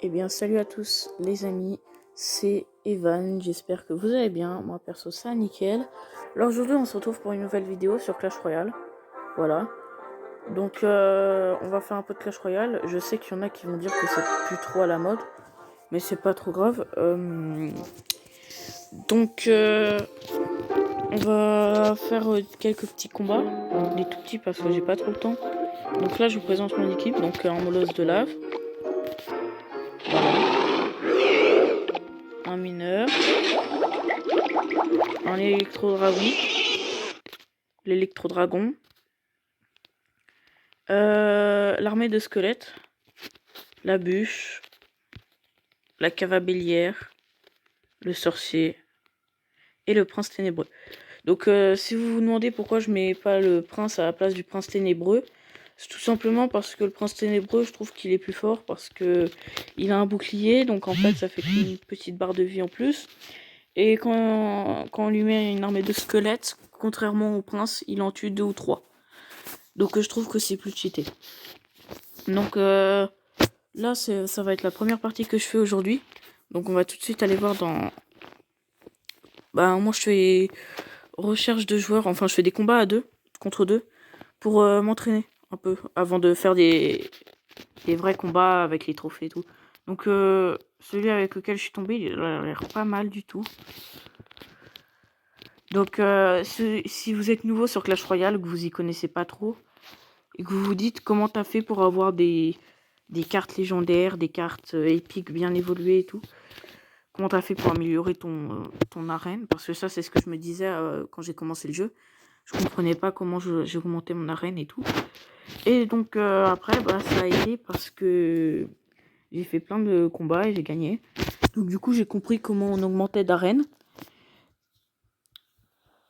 Eh bien, salut à tous les amis, c'est Evan, j'espère que vous allez bien, moi perso ça nickel. Alors aujourd'hui on se retrouve pour une nouvelle vidéo sur Clash Royale, voilà. Donc on va faire un peu de Clash Royale, je sais qu'il y en a qui vont dire que c'est plus trop à la mode, mais c'est pas trop grave. Donc on va faire quelques petits combats, des tout petits parce que j'ai pas trop le temps. Donc là je vous présente mon équipe, donc en molosse de lave. Voilà. Un mineur. Un électro-dragon. L'électro-dragon. L'armée de squelettes. La bûche. La cavabellière. Le sorcier. Et le prince ténébreux. Donc si vous vous demandez pourquoi je mets pas le prince à la place du prince ténébreux, c'est tout simplement parce que le prince ténébreux, je trouve qu'il est plus fort parce que il a un bouclier, donc en fait ça fait une petite barre de vie en plus. Et quand on lui met une armée de squelettes, contrairement au prince, il en tue 2 ou 3. Donc je trouve que c'est plus cheaté. Donc là, ça va être la première partie que je fais aujourd'hui. Donc on va tout de suite aller voir dans... Bah moi je fais recherche de joueurs, enfin je fais des combats à 2, contre 2, pour m'entraîner un peu, avant de faire des vrais combats avec les trophées et tout. Donc celui avec lequel je suis tombé, il a l'air pas mal du tout. Donc si vous êtes nouveau sur Clash Royale, que vous y connaissez pas trop, et que vous vous dites comment t'as fait pour avoir des cartes légendaires, des cartes épiques bien évoluées et tout, comment t'as fait pour améliorer ton arène, parce que ça c'est ce que je me disais quand j'ai commencé le jeu. Je comprenais pas comment j'ai augmenté mon arène et tout. Et donc après bah, ça a aidé parce que j'ai fait plein de combats et j'ai gagné. Donc du coup j'ai compris comment on augmentait d'arène.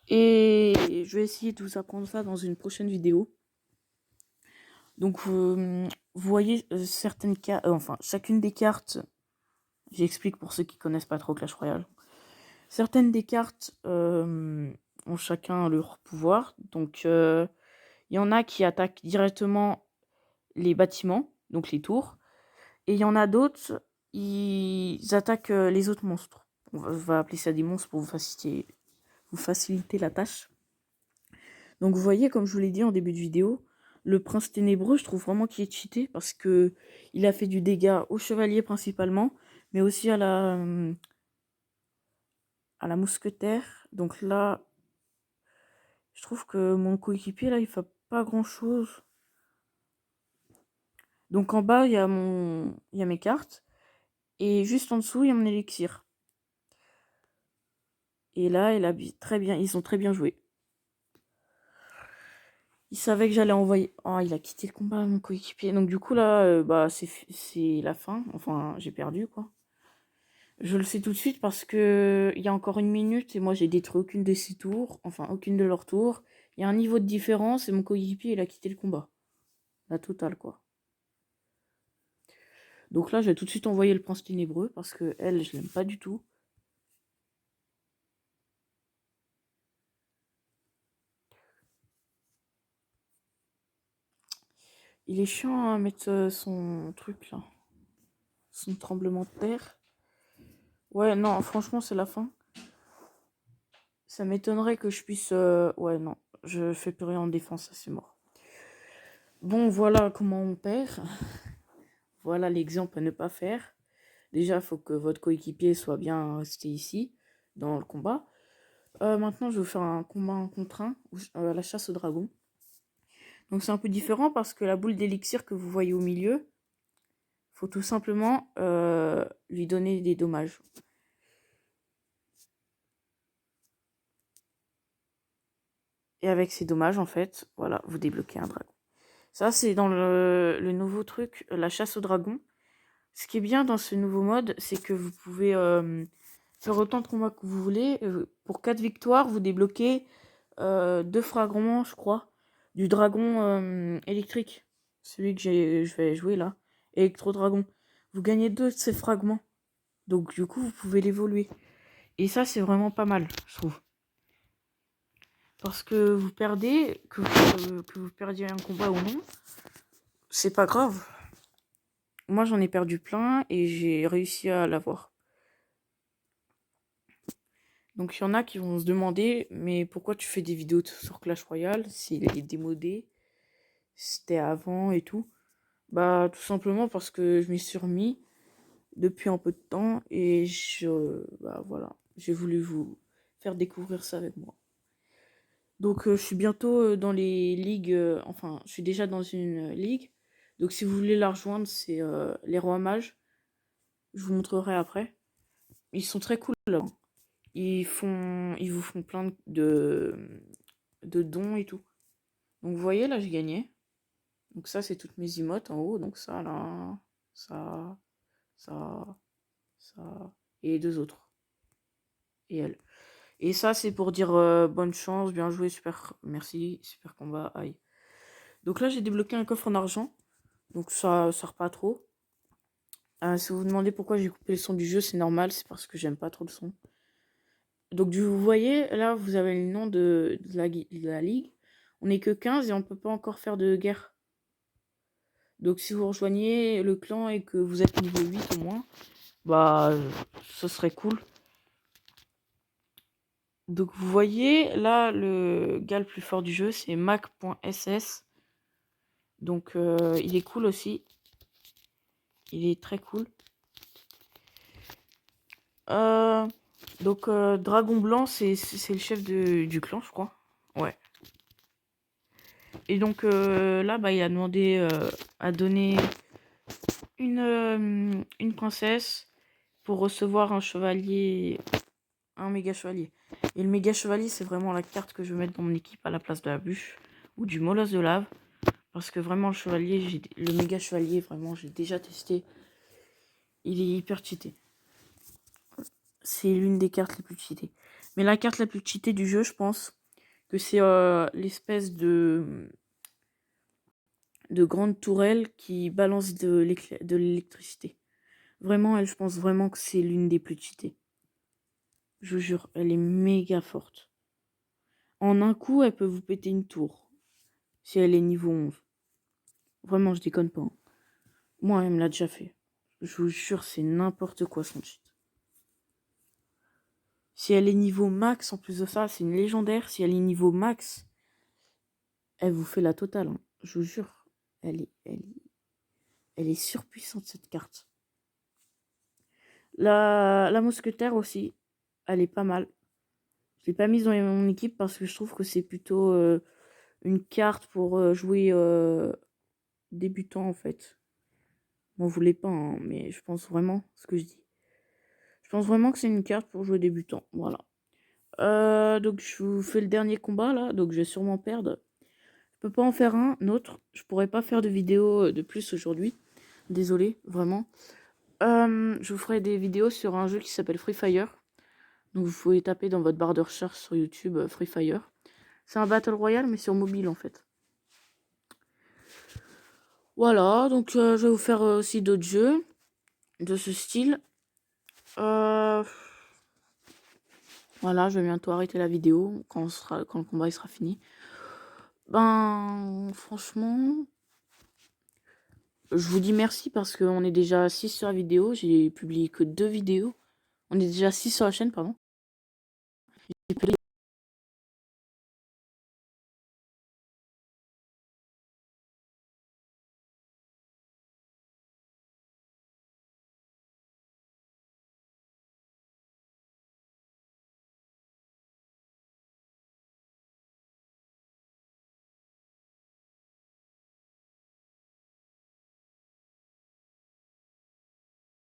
Et je vais essayer de vous apprendre ça dans une prochaine vidéo. Donc vous voyez certaines cartes, enfin chacune des cartes, j'explique pour ceux qui connaissent pas trop Clash Royale. Certaines des cartes ont chacun leur pouvoir. Donc il y en a qui attaquent directement les bâtiments, donc les tours. Et il y en a d'autres, ils attaquent les autres monstres. On va appeler ça des monstres pour vous faciliter la tâche. Donc vous voyez, comme je vous l'ai dit en début de vidéo, le prince ténébreux, je trouve vraiment qu'il est cheaté parce que il a fait du dégât au chevalier principalement, mais aussi à la mousquetaire. Donc là, je trouve que mon coéquipier là, il fait pas grand chose. Donc en bas, il y a mes cartes et juste en dessous, il y a mon élixir. Et là, ils ont très bien joué. Il savait que j'allais envoyer... Oh, il a quitté le combat, mon coéquipier. Donc du coup, là, bah, c'est la fin. Enfin, j'ai perdu, quoi. Je le sais tout de suite parce que il y a encore une minute et moi, j'ai détruit aucune de ses tours. Enfin, aucune de leurs tours. Il y a un niveau de différence et mon coéquipier, il a quitté le combat. La totale, quoi. Donc là, je vais tout de suite envoyer le prince ténébreux parce que elle, je l'aime pas du tout. Il est chiant à mettre son truc, là. Son tremblement de terre. Ouais, non, franchement, c'est la fin. Ça m'étonnerait que je puisse... Ouais, non. Je fais plus rien en défense, c'est mort. Bon, voilà comment on perd. Voilà l'exemple à ne pas faire. Déjà, il faut que votre coéquipier soit bien resté ici, dans le combat. Maintenant, je vais vous faire un combat en contre 1, la chasse au dragon. Donc c'est un peu différent parce que la boule d'élixir que vous voyez au milieu, faut tout simplement lui donner des dommages. Et avec ces dommages, en fait, voilà, vous débloquez un dragon. Ça, c'est dans le nouveau truc, la chasse au dragon. Ce qui est bien dans ce nouveau mode, c'est que vous pouvez faire autant de combats que vous voulez. Pour 4 victoires, vous débloquez 2 fragments, je crois, du dragon électrique. Celui que je vais jouer là. Électro-dragon. Vous gagnez 2 de ces fragments. Donc du coup, vous pouvez l'évoluer. Et ça, c'est vraiment pas mal, je trouve. Parce que vous perdez, que vous perdiez un combat ou non, c'est pas grave. moi j'en ai perdu plein et j'ai réussi à l'avoir. Donc il y en a qui vont se demander, mais pourquoi tu fais des vidéos sur Clash Royale s'il est démodé, c'était avant et tout. Bah tout simplement parce que je m'y suis remis depuis un peu de temps et bah voilà, j'ai voulu vous faire découvrir ça avec moi. Donc je suis bientôt dans les ligues, enfin je suis déjà dans une ligue. Donc si vous voulez la rejoindre, c'est les Rois Mages. Je vous montrerai après. Ils sont très cool là. Ils vous font plein de dons et tout. Donc vous voyez là j'ai gagné. Donc ça c'est toutes mes emotes en haut. Donc ça là, ça, ça et les deux autres. Et elle. Et ça c'est pour dire bonne chance, bien joué, super, merci, super combat, aïe. Donc là j'ai débloqué un coffre en argent. Donc ça sert pas trop. Si vous vous demandez pourquoi j'ai coupé le son du jeu, c'est normal, c'est parce que j'aime pas trop le son. Donc vous voyez, là vous avez le nom de la ligue. On n'est que 15 et on peut pas encore faire de guerre. Donc si vous rejoignez le clan et que vous êtes niveau 8 au moins, bah ce serait cool. Donc vous voyez, là le gars le plus fort du jeu c'est mac.ss. Donc il est cool aussi. Il est très cool. Donc Dragon Blanc c'est le chef du clan je crois. Ouais. Et donc là bah il a demandé à donner une princesse pour recevoir un chevalier, un méga chevalier. Et le méga chevalier c'est vraiment la carte que je vais mettre dans mon équipe à la place de la bûche ou du molosse de lave. Parce que vraiment le méga chevalier vraiment j'ai déjà testé. Il est hyper cheaté. C'est l'une des cartes les plus cheatées. Mais la carte la plus cheatée du jeu je pense que c'est l'espèce de grande tourelle qui balance de l'électricité. Vraiment, je pense vraiment que c'est l'une des plus cheatées. Je vous jure, elle est méga forte. En un coup, elle peut vous péter une tour. Si elle est niveau 11. Vraiment, je déconne pas. Moi, elle me l'a déjà fait. Je vous jure, c'est n'importe quoi son cheat. Si elle est niveau max, en plus de ça, c'est une légendaire. Si elle est niveau max, elle vous fait la totale. Hein. Je vous jure, elle est surpuissante cette carte. La mousquetaire aussi, elle est pas mal. Je l'ai pas mise dans mon équipe parce que je trouve que c'est plutôt une carte pour jouer débutant en fait. M'en voulez pas, hein, mais je pense vraiment ce que je dis. Je pense vraiment que c'est une carte pour jouer débutant. Voilà. Donc je vous fais le dernier combat là, donc je vais sûrement perdre. Je peux pas en faire un autre. Je pourrais pas faire de vidéo de plus aujourd'hui. Désolé, vraiment. Je vous ferai des vidéos sur un jeu qui s'appelle Free Fire. Donc vous pouvez taper dans votre barre de recherche sur YouTube Free Fire. C'est un Battle Royale mais sur mobile en fait. Voilà, donc je vais vous faire aussi d'autres jeux de ce style. Voilà, je vais bientôt arrêter la vidéo quand le combat il sera fini. Ben, franchement, je vous dis merci parce qu'on est déjà 6 sur la vidéo. J'ai publié que 2 vidéos. On est déjà 6 sur la chaîne, pardon.